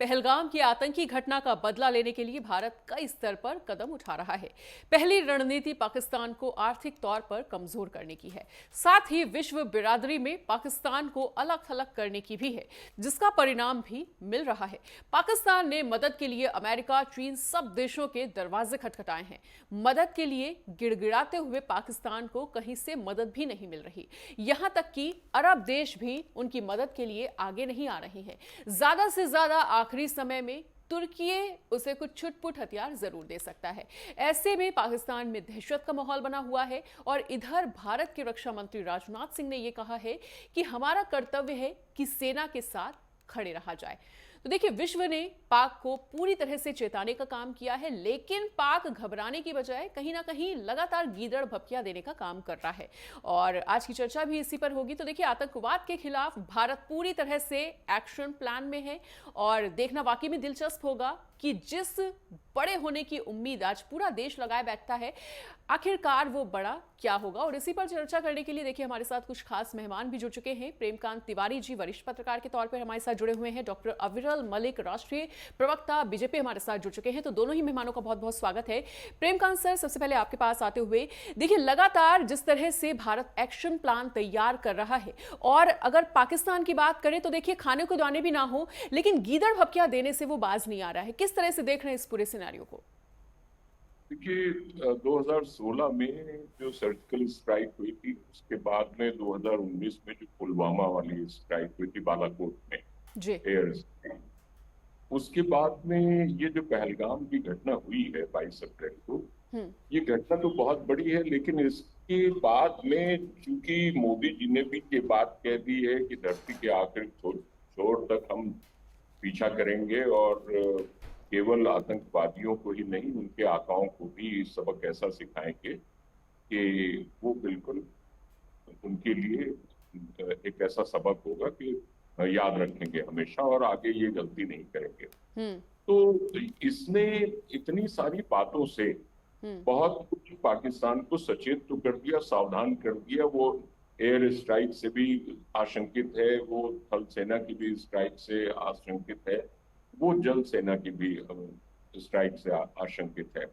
पहलगाम की आतंकी घटना का बदला लेने के लिए भारत कई स्तर पर कदम उठा रहा है। पहली रणनीति पाकिस्तान को आर्थिक तौर पर कमजोर करने की है, साथ ही विश्व बिरादरी में पाकिस्तान को अलग थलग करने की भी है, जिसका परिणाम भी मिल रहा है। पाकिस्तान ने मदद के लिए अमेरिका, चीन, सब देशों के दरवाजे खटखटाए हैं। मदद के लिए गिड़गिड़ाते हुए पाकिस्तान को कहीं से मदद भी नहीं मिल रही। यहां तक कि अरब देश भी उनकी मदद के लिए आगे नहीं आ रहे हैं। ज्यादा से ज्यादा आखिरी समय में तुर्की उसे कुछ छुटपुट हथियार जरूर दे सकता है। ऐसे में पाकिस्तान में दहशत का माहौल बना हुआ है और इधर भारत के रक्षा मंत्री राजनाथ सिंह ने यह कहा है कि हमारा कर्तव्य है कि सेना के साथ खड़े रहा जाए। तो देखिए, विश्व ने पाक को पूरी तरह से चेताने का काम किया है, लेकिन पाक घबराने की बजाय कहीं ना कहीं लगातार गीदड़ भपकिया देने का काम कर रहा है। और आज की चर्चा भी इसी पर होगी। तो देखिए, आतंकवाद के खिलाफ भारत पूरी तरह से एक्शन प्लान में है और देखना वाकई में दिलचस्प होगा कि जिस बड़े होने की उम्मीद आज पूरा देश लगाए बैठता है, आखिरकार वो बड़ा क्या होगा। और इसी पर चर्चा करने के लिए देखिए हमारे साथ कुछ खास मेहमान भी जुड़ चुके हैं। प्रेमकांत तिवारी जी वरिष्ठ पत्रकार के तौर पर हमारे साथ जुड़े हुए हैं। डॉक्टर अविरल मलिक राष्ट्रीय प्रवक्ता बीजेपी हमारे साथ जुड़ चुके हैं। तो दोनों ही मेहमानों का बहुत बहुत स्वागत है। प्रेमकांत सर, सबसे पहले आपके पास आते हुए, देखिए लगातार जिस तरह से भारत एक्शन प्लान तैयार कर रहा है, और अगर पाकिस्तान की बात करें तो देखिए खाने को दाने भी ना हो, लेकिन गीदड़ भपकिया देने से वो बाज नहीं आ रहा है। किस तरह से देख रहे हैं इस पूरे सिनेरियो को? देखिए, 2016 में जो सर्जिकल स्ट्राइक हुई थी, उसके बाद में 2019 में जो पुलवामा वाली स्ट्राइक हुई थी बालाकोट में, जी। एयर स्ट्राइक, उसके बाद में ये जो पहलगाम की घटना हुई है 22 अप्रैल को, ये घटना तो बहुत बड़ी है। लेकिन इसके बाद में चूंकि मोदी जी ने भी ये बात कह दी है कि धरती के आखिरी छोर तक हम पीछा करेंगे और केवल आतंकवादियों को ही नहीं, उनके आकाओं को भी सबक ऐसा सिखाएंगे कि वो बिल्कुल उनके लिए एक ऐसा सबक होगा कि याद रखेंगे हमेशा और आगे ये गलती नहीं करेंगे। तो इसने इतनी सारी बातों से बहुत कुछ पाकिस्तान को सचेत तो कर दिया, सावधान कर दिया। वो एयर स्ट्राइक से भी आशंकित है, वो थल सेना की भी स्ट्राइक से आशंकित है, वो जल सेना की भी स्ट्राइक से आशंकित है।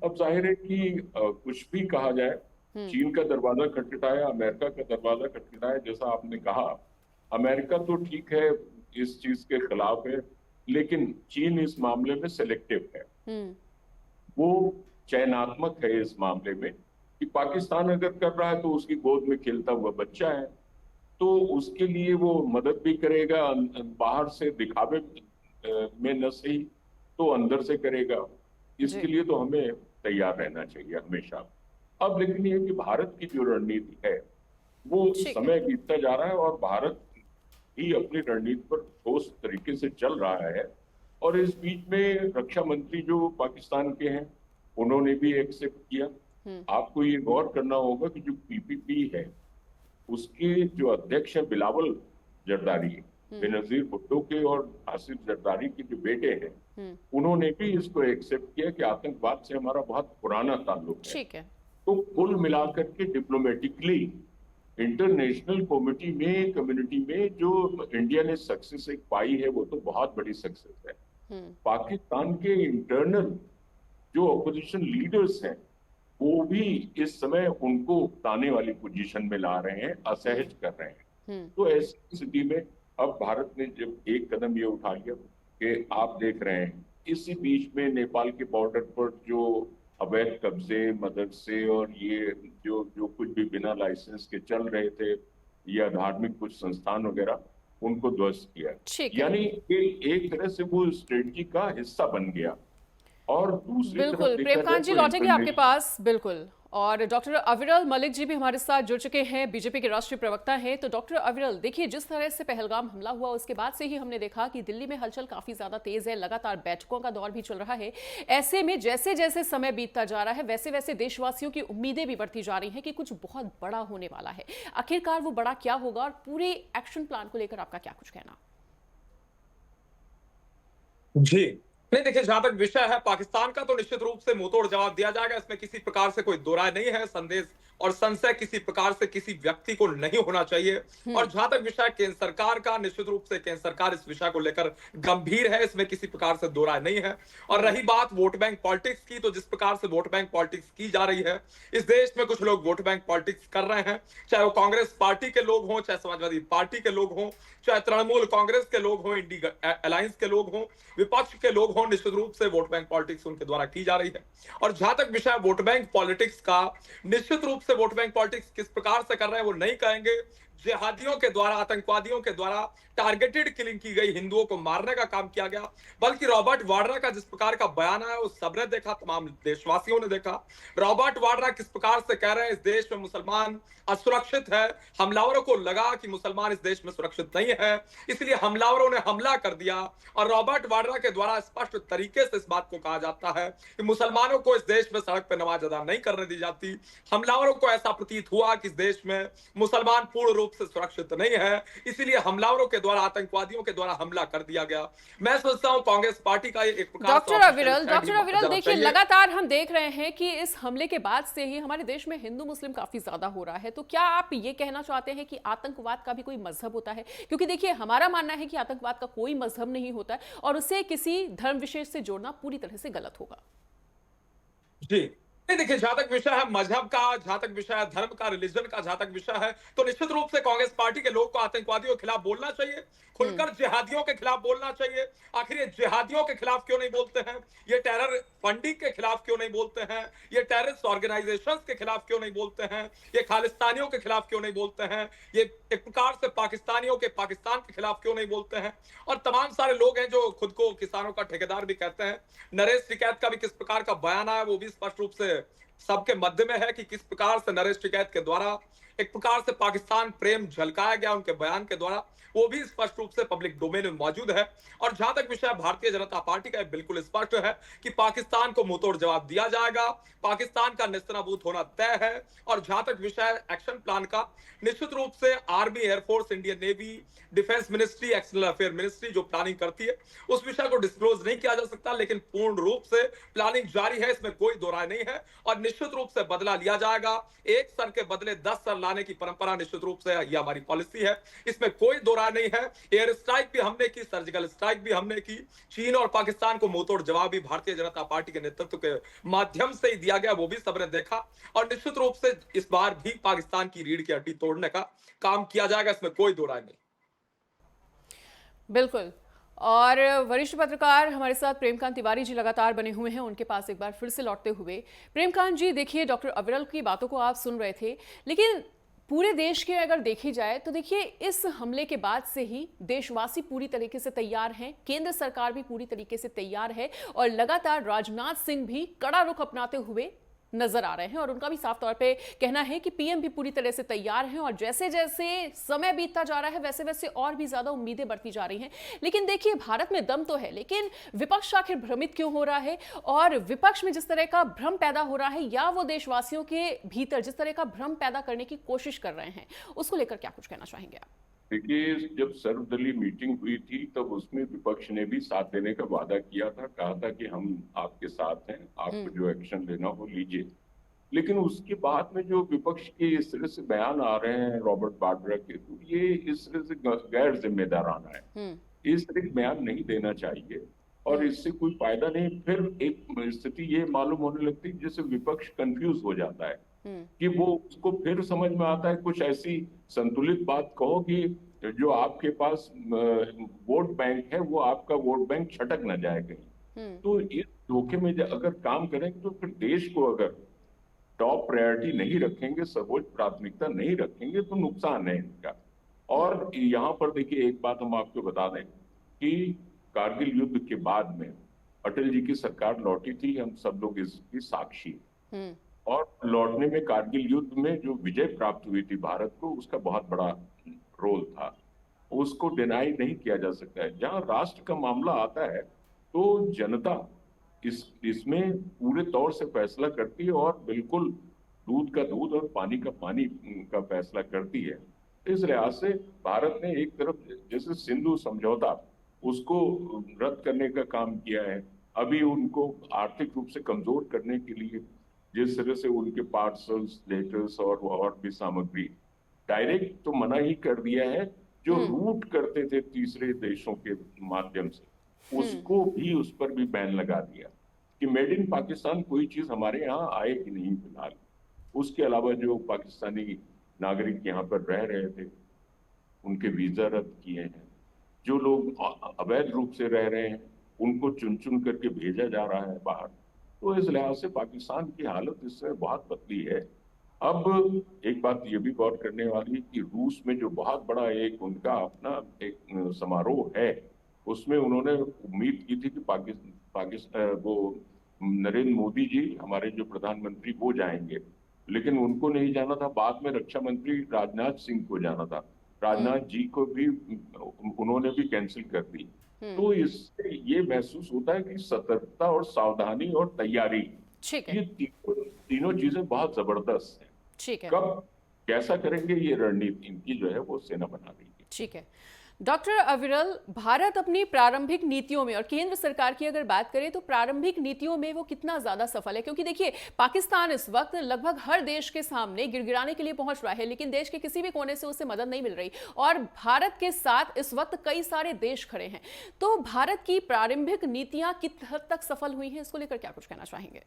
अब जाहिर है कि कुछ भी कहा जाए, चीन का दरवाजा खटखटाया, अमेरिका का दरवाजा खटखटाया। जैसा आपने कहा, अमेरिका तो ठीक है, इस चीज के खिलाफ है, लेकिन चीन इस मामले में सिलेक्टिव है। वो चयनात्मक है इस मामले में कि पाकिस्तान अगर कर रहा है तो उसकी गोद में खेलता हुआ बच्चा है, तो उसके लिए वो मदद भी करेगा। बाहर से दिखावे में न सही तो अंदर से करेगा। इसके लिए तो हमें तैयार रहना चाहिए हमेशा। अब लेकिन ये कि भारत की जो रणनीति है, वो समय बीतता जा रहा है और भारत ही अपनी रणनीति पर ठोस तरीके से चल रहा है। और इस बीच में रक्षा मंत्री जो पाकिस्तान के हैं, उन्होंने भी एक्सेप्ट किया। आपको ये गौर करना होगा कि जो पीपीपी है, उसके जो अध्यक्ष हैं बिलावल जरदारी, बेनजीर भुट्टो के और आसिफ जरदारी के जो बेटे हैं, उन्होंने भी इसको एक्सेप्ट किया कि आतंकवाद से हमारा बहुत पुराना ताल्लुक है। तो कुल मिलाकर के डिप्लोमेटिकली इंटरनेशनल कम्युनिटी में जो इंडिया ने सक्सेस एक पाई है, वो तो बहुत बड़ी सक्सेस है। पाकिस्तान के इंटरनल जो अपोजिशन लीडर्स हैं, वो भी इस समय उनको उकताने वाली पोजीशन में ला रहे हैं, असहज कर रहे हैं। तो ऐसी स्थिति में अब भारत ने जब एक कदम ये उठा लिया कि आप देख रहे हैं, इसी बीच में नेपाल के बॉर्डर पर जो अवैध कब्जे, मदरसे और ये जो कुछ भी बिना लाइसेंस के चल रहे थे, या धार्मिक कुछ संस्थान वगैरह, उनको ध्वस्त किया। यानी कि एक तरह से वो स्ट्रेटजी का हिस्सा बन गया। और दूसरी बिल्कुल, प्रेमकांत जी लौटेंगे आपके पास। बिल्कुल। और डॉक्टर अविरल मलिक जी भी हमारे साथ जुड़ चुके हैं, बीजेपी के राष्ट्रीय प्रवक्ता हैं। तो डॉक्टर अविरल, देखिए जिस तरह से पहलगाम हमला हुआ, उसके बाद से ही हमने देखा कि दिल्ली में हलचल काफी ज्यादा तेज है, लगातार बैठकों का दौर भी चल रहा है। ऐसे में जैसे जैसे समय बीतता जा रहा है, वैसे वैसे देशवासियों की उम्मीदें भी बढ़ती जा रही हैं कि कुछ बहुत बड़ा होने वाला है। आखिरकार वो बड़ा क्या होगा, और पूरे एक्शन प्लान को लेकर आपका क्या कुछ कहना? जी नहीं, देखिए जहां तक विषय है पाकिस्तान का, तो निश्चित रूप से मुंहतोड़ जवाब दिया जाएगा, इसमें किसी प्रकार से कोई दो राय नहीं है। संदेश और संशय किसी प्रकार से किसी व्यक्ति को नहीं होना चाहिए। और जहां तक विषय केंद्र सरकार का, निश्चित रूप से केंद्र सरकार इस विषय को लेकर गंभीर है, इसमें किसी प्रकार से दो राय नहीं है। और रही बात वोट बैंक पॉलिटिक्स की, तो जिस प्रकार से वोट बैंक पॉलिटिक्स की जा रही है, इस देश में कुछ लोग वोट बैंक पॉलिटिक्स कर रहे हैं, चाहे वो कांग्रेस पार्टी के लोग हों, चाहे समाजवादी पार्टी के लोग हों, चाहे तृणमूल कांग्रेस के लोग हों, इंडी अलायंस के लोग हों, विपक्ष के लोग हों, निश्चित रूप से वोट बैंक पॉलिटिक्स उनके द्वारा की जा रही है। और जहां तक विषय वोट बैंक पॉलिटिक्स का, निश्चित रूप से वोट बैंक पॉलिटिक्स किस प्रकार से कर रहे हैं वो नहीं कहेंगे। जिहादियों के द्वारा, आतंकवादियों के द्वारा टारगेटेड किलिंग की गई, हिंदुओं को मारने का काम किया गया। बल्कि रॉबर्ट वाड्रा का जिस प्रकार का बयान है वो सबने देखा, तमाम देशवासियों ने देखा। रॉबर्ट वाड्रा किस प्रकार से कह रहे हैं इस देश में मुसलमान असुरक्षित है, हमलावरों को लगा कि मुसलमान इस देश में सुरक्षित नहीं है, इसलिए हमलावरों ने हमला कर दिया। और रॉबर्ट वाड्रा के द्वारा स्पष्ट तरीके से इस बात को कहा जाता है कि मुसलमानों को इस देश में सड़क पर नमाज अदा नहीं करने दी जाती। हमलावरों को ऐसा प्रतीत हुआ कि इस देश में मुसलमान पूर्ण रूप से सुरक्षित नहीं है, इसलिए हमलावरों के द्वारा, आतंकवादियों के द्वारा हमला कर दिया गया। मैं सोचता हूं कांग्रेस पार्टी का एक प्रकार डॉक्टर अविरल देखिए, लगातार हम देख रहे हैं कि इस हमले के बाद से ही हमारे देश में हिंदू मुस्लिम काफी ज्यादा हो रहा है। तो क्या आप ये कहना चाहते हैं कि आतंकवाद का भी कोई मजहब होता है? क्योंकि देखिए, हमारा मानना है कि आतंकवाद का कोई मजहब नहीं होता है और उसे किसी धर्म विशेष से जोड़ना पूरी तरह से गलत होगा। जी नहीं, देखिए, जहां तक विषय है मजहब का, जहां तक विषय है धर्म का, रिलीजन का, जहां तक विषय है, तो निश्चित रूप से कांग्रेस पार्टी के लोग को आतंकवादियों के खिलाफ बोलना चाहिए, खुलकर जिहादियों के खिलाफ बोलना चाहिए। आखिर ये जिहादियों के खिलाफ क्यों नहीं बोलते हैं? ये टेरर फंडिंग के खिलाफ क्यों नहीं बोलते हैं? ये टेररिस्ट ऑर्गेनाइजेशंस के खिलाफ क्यों नहीं बोलते हैं? ये खालिस्तानियों के खिलाफ क्यों नहीं बोलते हैं? ये एक प्रकार से पाकिस्तानियों के, पाकिस्तान के खिलाफ क्यों नहीं बोलते हैं? और तमाम सारे लोग हैं जो खुद को किसानों का ठेकेदार भी कहते हैं। नरेश टिकैत का भी किस प्रकार का बयान आया वो भी स्पष्ट रूप से सबके मध्य में है कि किस प्रकार से नरेश टिकैत के द्वारा एक प्रकार से पाकिस्तान प्रेम झलकाया गया उनके बयान के द्वारा, वो भी स्पष्ट रूप से पब्लिक डोमेन में मौजूद है। और जहां तक विषय भारतीय जनता पार्टी का बिल्कुल स्पष्ट है कि पाकिस्तान को मुंहतोड़ जवाब दिया जाएगा, पाकिस्तान का नेस्तनाबूद होना तय है। और जहां तक विषय एक्शन प्लान का, निश्चित रूप से army, air force, Indian navy, defence ministry, external affair ministry जो प्लानिंग करती है, उस विषय को डिस्क्लोज नहीं किया जा सकता, लेकिन पूर्ण रूप से प्लानिंग जारी है, इसमें कोई दो राय नहीं है। और निश्चित रूप से बदला लिया जाएगा। एक सर के बदले 10 सर लाने की परंपरा निश्चित रूप से ये हमारी पॉलिसी है, इसमें कोई दो राय नहीं है। एयर स्ट्राइक भी हमने की, सर्जिकल स्ट्राइक भी हमने की। चीन और पाकिस्तान को मुंहतोड़ जवाब भी भारतीय जनता पार्टी के नेतृत्व के माध्यम से ही दिया गया, वो भी सबने देखा। और निश्चित रूप से इस बार भी पाकिस्तान की रीढ़ की हड्डी तोड़ने का काम किया जाएगा, इसमें कोई दो राय नहीं। बिल्कुल। और वरिष्ठ पत्रकार हमारे साथ प्रेमकांत तिवारी जी लगातार बने हुए हैं, उनके पास एक बार फिर से लौटते हुए। प्रेमकांत जी, देखिए, डॉक्टर अविरल की बातों को आप सुन रहे थे, लेकिन पूरे देश के अगर देखी जाए तो देखिए, इस हमले के बाद से ही देशवासी पूरी तरीके से तैयार हैं, केंद्र सरकार भी पूरी तरीके से तैयार है और लगातार राजनाथ सिंह भी कड़ा रुख अपनाते हुए नजर आ रहे हैं। और उनका भी साफ तौर पे कहना है कि पीएम भी पूरी तरह से तैयार हैं और जैसे जैसे समय बीतता जा रहा है वैसे वैसे और भी ज्यादा उम्मीदें बढ़ती जा रही हैं। लेकिन देखिए, भारत में दम तो है, लेकिन विपक्ष आखिर भ्रमित क्यों हो रहा है? और विपक्ष में जिस तरह का भ्रम पैदा हो रहा है, या वो देशवासियों के भीतर जिस तरह का भ्रम पैदा करने की कोशिश कर रहे हैं, उसको लेकर क्या कुछ कहना चाहेंगे आप? देखिए, जब सर्वदलीय मीटिंग हुई थी तब उसमें विपक्ष ने भी साथ देने का वादा किया था, कहा था कि हम आपके साथ हैं, आपको जो एक्शन लेना हो लीजिए। लेकिन उसके बाद में जो विपक्ष के इस तरह से बयान आ रहे हैं रॉबर्ट वाड्रा के, तो ये इस तरह से गैर जिम्मेदाराना है। इस तरह के बयान नहीं देना चाहिए और इससे कोई फायदा नहीं। फिर एक स्थिति ये मालूम होने लगती है जैसे विपक्ष कंफ्यूज हो जाता है कि वो उसको फिर समझ में आता है कुछ ऐसी संतुलित बात कहो कि जो आपके पास वोट बैंक है वो आपका वोट बैंक छटक ना जाए कहीं। तो इस धोखे में अगर काम करेंगे तो फिर देश को अगर टॉप प्रायोरिटी नहीं रखेंगे, सर्वोच्च प्राथमिकता नहीं रखेंगे, तो नुकसान है इनका। और यहाँ पर देखिए, एक बात हम आपको बता दें कि कारगिल युद्ध के बाद में अटल जी की सरकार लौटी थी, हम सब लोग इसकी साक्षी। और लौटने में कारगिल युद्ध में जो विजय प्राप्त हुई थी भारत को, उसका बहुत बड़ा रोल था, उसको डिनाई नहीं किया जा सकता है। जहां राष्ट्र का मामला आता है तो जनता इसमें पूरे तौर से फैसला करती है और बिल्कुल दूध का दूध और पानी का पानी का फैसला करती है। इस लिहाज से भारत ने एक तरफ जैसे सिंधु समझौता उसको रद्द करने का काम किया है, अभी उनको आर्थिक रूप से कमजोर करने के लिए जिस तरह से उनके पार्सल्स, लेटर्स और भी सामग्री डायरेक्ट तो मना ही कर दिया है, जो रूट करते थे तीसरे देशों के माध्यम से उसको भी, उस पर भी बैन लगा दिया कि मेड इन पाकिस्तान कोई चीज हमारे यहाँ आए कि नहीं फिलहाल। उसके अलावा जो पाकिस्तानी नागरिक यहाँ पर रह रहे थे उनके वीजा रद्द किए हैं, जो लोग अवैध रूप से रह रहे हैं उनको चुन चुन करके भेजा जा रहा है बाहर। तो इस लिहाज से पाकिस्तान की हालत इससे बहुत बदली है। अब एक बात ये भी गौर करने वाली है कि रूस में जो बहुत बड़ा एक उनका अपना एक समारोह है, उसमें उन्होंने उम्मीद की थी कि पाकिस्तान वो नरेंद्र मोदी जी हमारे जो प्रधानमंत्री वो जाएंगे, लेकिन उनको नहीं जाना था। बाद में रक्षा मंत्री राजनाथ सिंह को जाना था, राजनाथ जी को भी उन्होंने भी कैंसिल कर दी। तो इससे ये महसूस होता है कि सतर्कता और सावधानी और तैयारी, ये तीनों चीजें बहुत जबरदस्त हैं। ठीक है, कब कैसा करेंगे ये रणनीति इनकी जो है वो सेना बना रही है। ठीक है डॉक्टर अविरल, भारत अपनी प्रारंभिक नीतियों में और केंद्र सरकार की अगर बात करें तो प्रारंभिक नीतियों में वो कितना ज्यादा सफल है? क्योंकि देखिए पाकिस्तान इस वक्त लगभग हर देश के सामने गिड़गिड़ाने के लिए पहुंच रहा है, लेकिन देश के किसी भी कोने से उसे मदद नहीं मिल रही और भारत के साथ इस वक्त कई सारे देश खड़े हैं। तो भारत की प्रारंभिक नीतियां कित हद तक सफल हुई हैं, इसको लेकर क्या कुछ कहना चाहेंगे?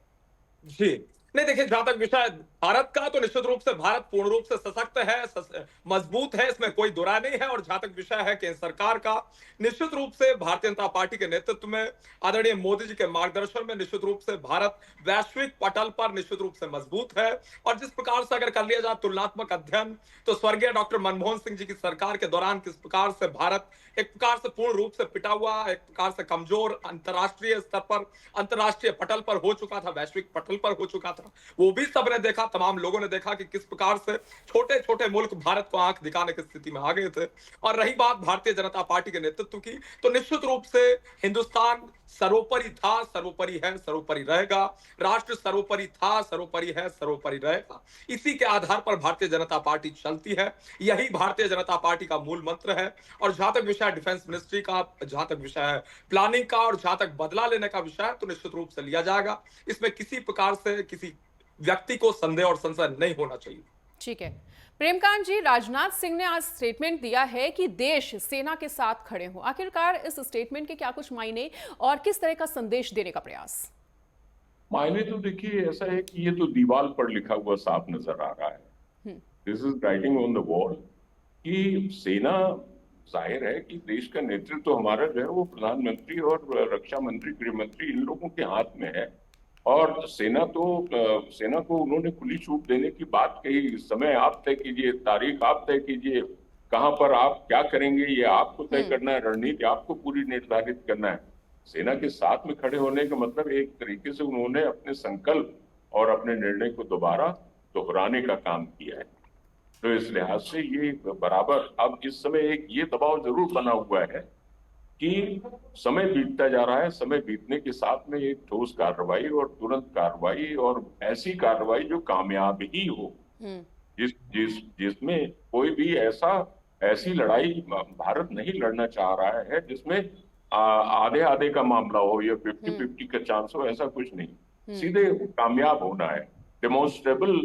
जी नहीं, देखिए जहां तक विषय भारत का, तो निश्चित रूप से भारत पूर्ण रूप से सशक्त है, मजबूत है, इसमें कोई दुरा नहीं है। और जहां तक विषय है केंद्र सरकार का, निश्चित रूप से भारतीय जनता पार्टी के नेतृत्व में आदरणीय मोदी जी के मार्गदर्शन में निश्चित रूप से भारत वैश्विक पटल पर निश्चित रूप से मजबूत है। और जिस प्रकार से अगर कर लिया जाए तुलनात्मक अध्ययन, तो स्वर्गीय डॉक्टर मनमोहन सिंह जी की सरकार के दौरान किस प्रकार से भारत एक प्रकार से पूर्ण रूप से पिटा हुआ, एक प्रकार से कमजोर अंतर्राष्ट्रीय स्तर पर, अंतर्राष्ट्रीय पटल पर हो चुका था, वैश्विक पटल पर हो चुका था, वो भी सबने देखा, तमाम लोगों ने देखा कि किस प्रकार से छोटे छोटे मुल्क भारत को आंख दिखाने की स्थिति में आ गए थे। और रही बात भारतीय जनता पार्टी के नेतृत्व की, तो निश्चित रूप से हिंदुस्तान सर्वोपरि था, सर्वोपरि है, सर्वोपरि रहेगा। राष्ट्र सर्वोपरि था, सर्वोपरि है, सर्वोपरि रहेगा। इसी के आधार पर भारतीय जनता पार्टी चलती है, यही भारतीय जनता पार्टी का मूल मंत्र है। और जहां तक विषय डिफेंस मिनिस्ट्री का, जहां तक विषय है प्लानिंग का, और जहां तक बदला लेने का विषय है, तो निश्चित रूप से लिया जाएगा। इसमें किसी प्रकार से किसी व्यक्ति को संदेह और संशय नहीं होना चाहिए। ठीक है प्रेमकांत जी, राजनाथ सिंह ने आज स्टेटमेंट दिया है कि देश सेना के साथ खड़े हों। आखिरकार इस स्टेटमेंट के क्या कुछ मायने और किस तरह का संदेश देने का प्रयास? मायने तो देखिए ऐसा है कि ये तो दीवार पर लिखा हुआ साफ नजर आ रहा है, this is writing on the wall, कि सेना, जाहिर है कि देश का नेतृत्व तो हमारा जो है वो प्रधानमंत्री और रक्षा मंत्री, गृह मंत्री, इन लोगों के हाथ में है। और सेना को उन्होंने खुली छूट देने की बात कही, समय आप तय कीजिए, तारीख आप तय कीजिए, कहां पर आप क्या करेंगे ये आपको तय करना है, रणनीति आपको पूरी निर्धारित करना है। सेना के साथ में खड़े होने का मतलब एक तरीके से उन्होंने अपने संकल्प और अपने निर्णय को दोबारा दोहराने का काम किया है। तो इस लिहाज से ये बराबर अब इस समय एक ये दबाव जरूर बना हुआ है कि समय बीतता जा रहा है, समय बीतने के साथ में एक ठोस कार्रवाई और तुरंत कार्रवाई और ऐसी कार्रवाई जो कामयाब ही हो, जिसमें कोई भी ऐसी लड़ाई भारत नहीं लड़ना चाह रहा है जिसमें आधे आधे का मामला हो या 50-50 का चांस हो, ऐसा कुछ नहीं। सीधे कामयाब होना है, डेमोन्स्ट्रेबल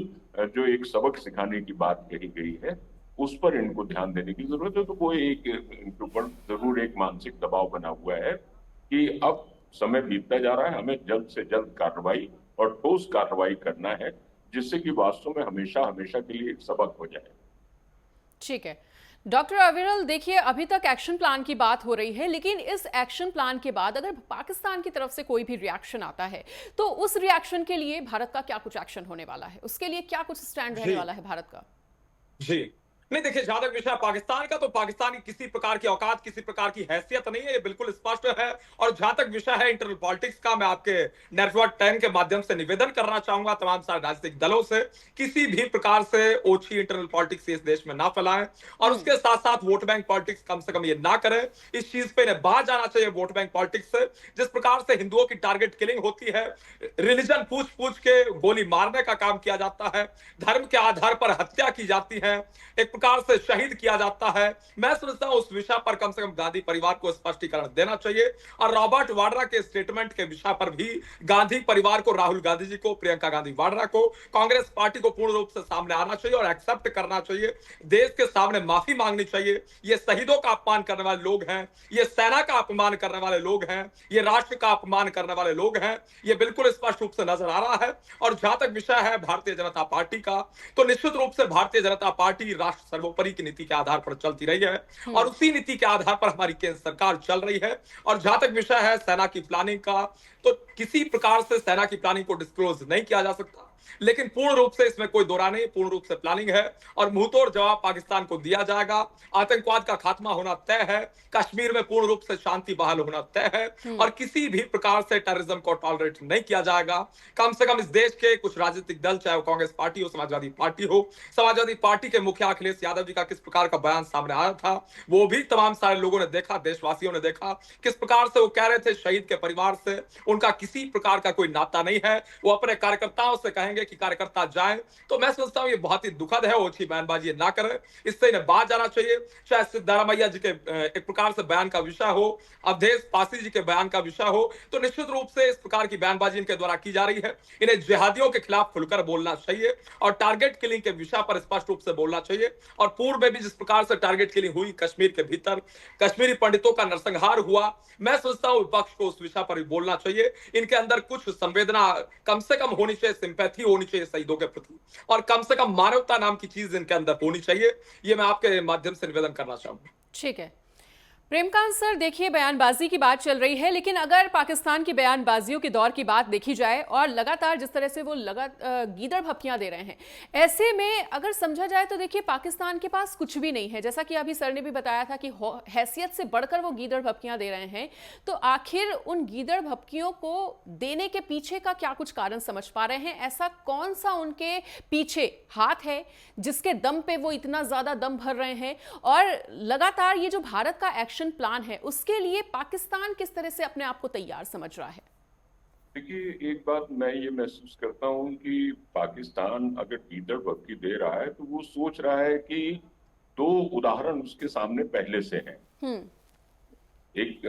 जो एक सबक सिखाने की बात कही गई है उस पर इनको ध्यान देने की जरूरत है। तो वो इनके ऊपर जरूर एक मानसिक दबाव बना हुआ है कि अब समय बीतता जा रहा है, हमें जल्द से जल्द कार्रवाई और ठोस कार्रवाई करना है, जिससे कि वास्तव में हमेशा हमेशा के लिए एक सबक हो जाए। ठीक है डॉक्टर अविरल, देखिए अभी तक एक्शन प्लान की बात हो रही है, लेकिन इस एक्शन प्लान के बाद अगर पाकिस्तान की तरफ से कोई भी रिएक्शन आता है तो उस रिएक्शन के लिए भारत का क्या कुछ एक्शन होने वाला है, उसके लिए क्या कुछ स्टैंड रहने वाला है भारत का? जी नहीं, देखिए जहां तक विषय पाकिस्तान का, तो पाकिस्तान की किसी प्रकार की औकात, किसी प्रकार की हैसियत नहीं है, ये बिल्कुल स्पष्ट है। और जहां तक विषय है इंटरनल पॉलिटिक्स का, मैं आपके नेटवर्क 10 के माध्यम से निवेदन करना चाहूंगा तमाम सारे राजनीतिक दलों से, किसी भी प्रकार से ओछी इंटरनल पॉलिटिक्स इस देश में ना फैलाएं, और उसके साथ साथ वोट बैंक पॉलिटिक्स कम से कम ये ना करें। इस चीज पे इन्हें बाहर जाना चाहिए वोट बैंक पॉलिटिक्स से। जिस प्रकार से हिंदुओं की टारगेट किलिंग होती है, रिलीजन पूछ पूछ के गोली मारने का काम किया जाता है, धर्म के आधार पर हत्या की जाती है, एक प्रकार से शहीद किया जाता है, मैं समझता हूं उस विषय पर कम से कम गांधी परिवार को स्पष्टीकरण देना चाहिए। और रॉबर्ट वाड्रा के स्टेटमेंट के विषय पर भी गांधी परिवार को, राहुल गांधी जी को, प्रियंका गांधी वाड्रा को, कांग्रेस पार्टी को पूर्ण रूप से सामने आना चाहिए और एक्सेप्ट करना चाहिए, देश के सामने माफी मांगनी चाहिए। ये शहीदों का अपमान करने वाले लोग हैं, ये सेना का अपमान करने वाले लोग हैं, ये राष्ट्र का अपमान करने वाले लोग हैं, ये बिल्कुल स्पष्ट रूप से नजर आ रहा है। और जहां तक विषय है भारतीय जनता पार्टी का, तो निश्चित रूप से भारतीय जनता पार्टी राष्ट्र सर्वोपरि की नीति के आधार पर चलती रही है और उसी नीति के आधार पर हमारी केंद्र सरकार चल रही है। और जहां तक विषय है सेना की प्लानिंग का, तो किसी प्रकार से सेना की प्लानिंग को डिस्क्लोज नहीं किया जा सकता, लेकिन पूर्ण रूप से इसमें कोई दो राय नहीं, पूर्ण रूप से प्लानिंग है और मुंहतोड़ जवाब पाकिस्तान को दिया जाएगा। आतंकवाद का खात्मा होना तय है, कश्मीर में पूर्ण रूप से शांति बहाल होना तय है और किसी भी प्रकार से टेररिज्म को टॉलरेट नहीं किया जाएगा। कम से कम इस देश के कुछ राजनीतिक दल, चाहे वो कांग्रेस पार्टी हो, समाजवादी पार्टी हो, समाजवादी पार्टी के मुखिया अखिलेश यादव जी का किस प्रकार का बयान सामने आया था, वो भी तमाम सारे लोगों ने देखा, देशवासियों ने देखा, किस प्रकार से वो कह रहे थे शहीद के परिवार से उनका किसी प्रकार का कोई नाता नहीं है, वो अपने कार्यकर्ताओं से कहेंगे कि कार्यकर्ता जाएं। तो मैं समझता हूं ये बहुत ही दुखद है, वो अच्छी बयानबाजी ना करें, इससे इन्हें बाहर जाना चाहिए। चाहे सिद्धारमैया जी के एक प्रकार से बयान का विषय हो, अवधेश पासी जी के बयान का विषय हो, तो निश्चित रूप से इस प्रकार की बयानबाजी इनके द्वारा की जा रही है। इन्हें जिहादियों के खिलाफ खुलकर बोलना चाहिए और टारगेट किलिंग के विषय पर स्पष्ट रूप से बोलना चाहिए। और पूर्व में भी जिस प्रकार से टारगेट किलिंग हुई कश्मीर के भीतर, कश्मीरी पंडितों का नरसंहार हुआ, मैं सोचता हूं विपक्ष को उस विषय पर भी बोलना चाहिए। इनके अंदर कुछ संवेदना कम से कम होनी चाहिए, सिंपैथी होनी चाहिए शहीदों के प्रति, और कम से कम मानवता नाम की चीज इनके अंदर होनी चाहिए। ये मैं आपके माध्यम से निवेदन करना चाहूंगा। ठीक है प्रेमकांत सर, देखिए बयानबाजी की बात चल रही है, लेकिन अगर पाकिस्तान की बयानबाजियों के दौर की बात देखी जाए और लगातार जिस तरह से वो गीदड़ भपकियां दे रहे हैं, ऐसे में अगर समझा जाए तो देखिए पाकिस्तान के पास कुछ भी नहीं है, जैसा कि अभी सर ने भी बताया था कि हैसियत से बढ़कर वो गीदड़ भपकियां दे रहे हैं। तो आखिर उन गीदड़ भपकियों को देने के पीछे का क्या कुछ कारण समझ पा रहे हैं? ऐसा कौन सा उनके पीछे हाथ है जिसके दम पे वो इतना ज्यादा दम भर रहे हैं? और लगातार ये जो भारत का एक्शन प्लान है, उसके लिए पाकिस्तान किस तरह से अपने आप को तैयार समझ रहा है? देखिए, एक बात मैं ये महसूस करता हूं कि पाकिस्तान अगर गीदड़ भपकी दे रहा है तो वो सोच रहा है कि दो उदाहरण उसके सामने पहले से हैं। एक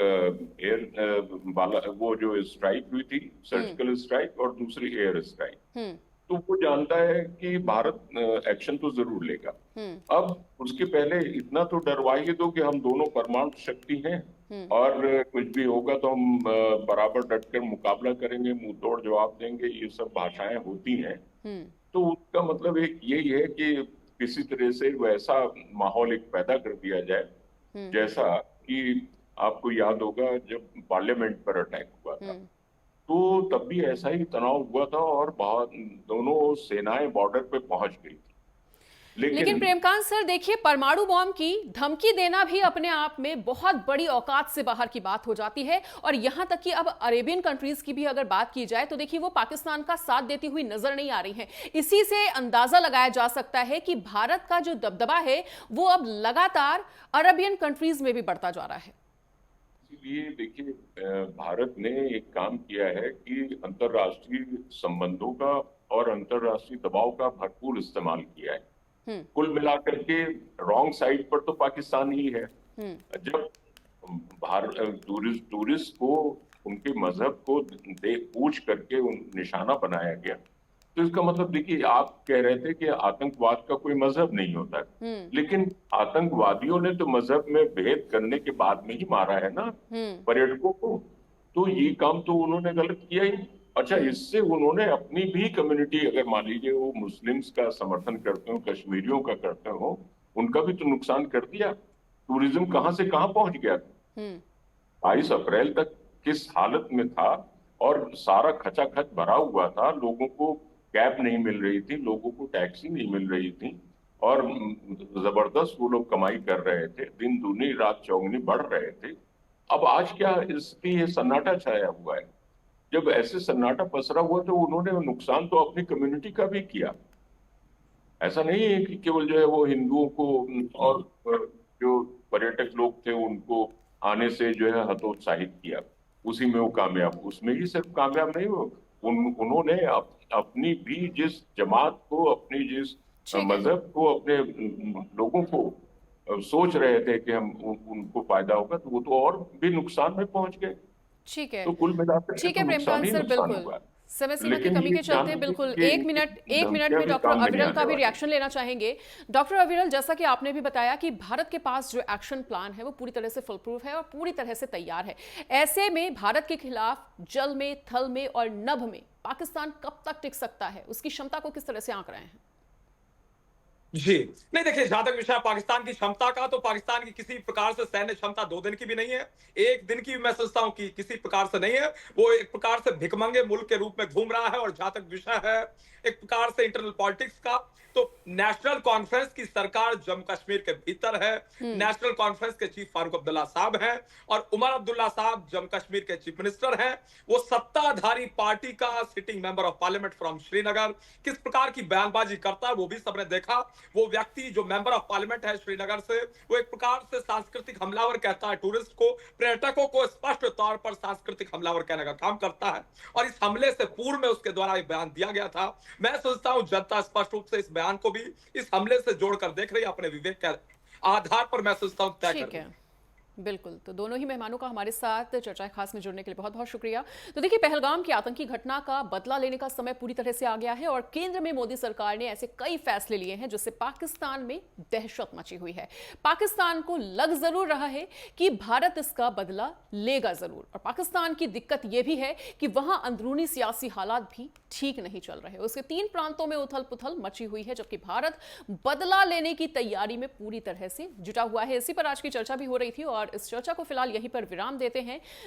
एयर वाला वो जो स्ट्राइक हुई थी, सर्जिकल स्ट्राइक, और दूसरी एयर स्ट्राइक। तो वो जानता है कि भारत एक्शन तो जरूर लेगा। अब उसके पहले इतना तो डरवा ही दो कि हम दोनों परमाणु शक्ति हैं और कुछ भी होगा तो हम बराबर डटकर मुकाबला करेंगे, मुंह तोड़ जवाब देंगे, ये सब भाषाएं होती हैं। तो उसका मतलब एक यही है कि किसी तरह से वैसा माहौल एक पैदा कर दिया जाए जैसा कि आपको याद होगा जब पार्लियामेंट पर अटैक हुआ था, तो तब भी ऐसा ही तनाव हुआ था और बहुत दोनों सेनाएं बॉर्डर पे पहुंच गई थी। लेकिन प्रेमकांत सर, देखिए परमाणु बॉम्ब की धमकी देना भी अपने आप में बहुत बड़ी औकात से बाहर की बात हो जाती है। और यहां तक कि अब अरेबियन कंट्रीज की भी अगर बात की जाए तो देखिए वो पाकिस्तान का साथ देती हुई नजर नहीं आ रही हैं। इसी से अंदाजा लगाया जा सकता है कि भारत का जो दबदबा है वो अब लगातार अरेबियन कंट्रीज में भी बढ़ता जा रहा है। इसलिए देखिए, भारत ने एक काम किया है कि अंतर्राष्ट्रीय संबंधों का और अंतर्राष्ट्रीय दबाव का भरपूर इस्तेमाल किया है। कुल मिलाकर के रॉन्ग साइड पर तो पाकिस्तान ही है। जब भारत टूरिस्ट को उनके मजहब को पूछ करके निशाना बनाया गया, तो इसका मतलब देखिए, आप कह रहे थे कि आतंकवाद का कोई मजहब नहीं होता, लेकिन आतंकवादियों ने तो मजहब में भेद करने के बाद में ही मारा है ना पर्यटकों को। तो ये काम तो उन्होंने गलत किया ही। अच्छा, इससे उन्होंने अपनी भी कम्युनिटी, अगर मान लीजिए वो मुस्लिम्स का समर्थन करते हो, कश्मीरियों का करते हो, उनका भी तो नुकसान कर दिया। टूरिज्म कहां से कहां पहुंच गया। 22 अप्रैल तक किस हालत में था और सारा खचाखच भरा हुआ था। लोगों को कैब नहीं मिल रही थी, लोगों को टैक्सी नहीं मिल रही थी और जबरदस्त वो लोग कमाई कर रहे थे, दिन दूनी रात चौगुनी बढ़ रहे थे। अब आज क्या इसकी सन्नाटा छाया हुआ है। जब ऐसे सन्नाटा पसरा हुआ तो उन्होंने नुकसान तो अपनी कम्युनिटी का भी किया। ऐसा नहीं है कि केवल जो है वो हिंदुओं को और जो पर्यटक लोग थे उनको आने से जो है हतोत्साहित किया, उसी में वो कामयाब, उसमें ही सिर्फ कामयाब नहीं हो, उन्होंने अपनी भी जिस जमात को, अपनी जिस ठीक है। मजहब को, अपने लोगों को सोच रहे थे कि हम उनको फायदा होगा, तो वो तो और भी नुकसान में पहुंच गए। ठीक है। तो कुल मिलाकर के ठीक तो है नुकसान प्रेमकांत ही सर, नुकसान बिल्कुल। हुआ। समय सीमा की लेकिन कमी ये के चलते जान बिल्कुल लीजिए एक कि मिनट धमकियां में भी डॉक्टर काम में नहीं अविरल का आने भी वाली। रिएक्शन लेना चाहेंगे। डॉक्टर अविरल, जैसा कि आपने भी बताया कि भारत के पास जो एक्शन प्लान है वो पूरी तरह से फुल प्रूफ है और पूरी तरह से तैयार है। ऐसे में भारत के खिलाफ जल में, थल में और नभ में पाकिस्तान कब तक टिक सकता है, उसकी क्षमता को किस तरह से आंक रहे हैं? जी, नहीं देखिए, जहां तक विषय पाकिस्तान की क्षमता का, तो पाकिस्तान की किसी प्रकार से सैन्य क्षमता 2 दिन की भी नहीं है, 1 दिन की भी मैं सोचता हूं कि किसी प्रकार से नहीं है। वो एक प्रकार से भिखमंगे मुल्क के रूप में घूम रहा है। और जहां तक विषय है एक प्रकार से इंटरनल पॉलिटिक्स का, तो नेशनल कॉन्फ्रेंस की सरकार जम्मू कश्मीर के भीतर है। नेशनल कॉन्फ्रेंस के चीफ फारूक अब्दुल्ला साहब हैं और उमर अब्दुल्ला साहब जम्मू कश्मीर के चीफ मिनिस्टर हैं। वो सत्ताधारी पार्टी का sitting member of parliament from Srinagar किस प्रकार की बयानबाजी करता है वो भी सबने देखा। वो व्यक्ति जो मेंबर ऑफ पार्लियामेंट है श्रीनगर से, वो एक प्रकार से सांस्कृतिक हमलावर कहता है टूरिस्ट को, पर्यटकों को स्पष्ट तौर पर सांस्कृतिक हमलावर कहने का काम करता है। और इस हमले से पूर्व में उसके द्वारा एक बयान दिया गया था। मैं सोचता हूं जनता स्पष्ट रूप से इस बयान को भी इस हमले से जोड़कर देख रही है, अपने विवेक के आधार पर मैं सोचता हूं तय कर ठीक है, बिल्कुल। तो दोनों ही मेहमानों का हमारे साथ चर्चा खास में जुड़ने के लिए बहुत बहुत शुक्रिया। तो देखिए, पहलगाम की आतंकी घटना का बदला लेने का समय पूरी तरह से आ गया है और केंद्र में मोदी सरकार ने ऐसे कई फैसले लिए हैं जिससे पाकिस्तान में दहशत मची हुई है। पाकिस्तान को लग जरूर रहा है कि भारत इसका बदला लेगा जरूर, और पाकिस्तान की दिक्कत यह भी है कि वहां अंदरूनी सियासी हालात भी ठीक नहीं चल रहे। उसके 3 प्रांतों में उथल पुथल मची हुई है, जबकि भारत बदला लेने की तैयारी में पूरी तरह से जुटा हुआ है। इसी पर आज की चर्चा भी हो रही थी और इस चर्चा को फिलहाल यहीं पर विराम देते हैं।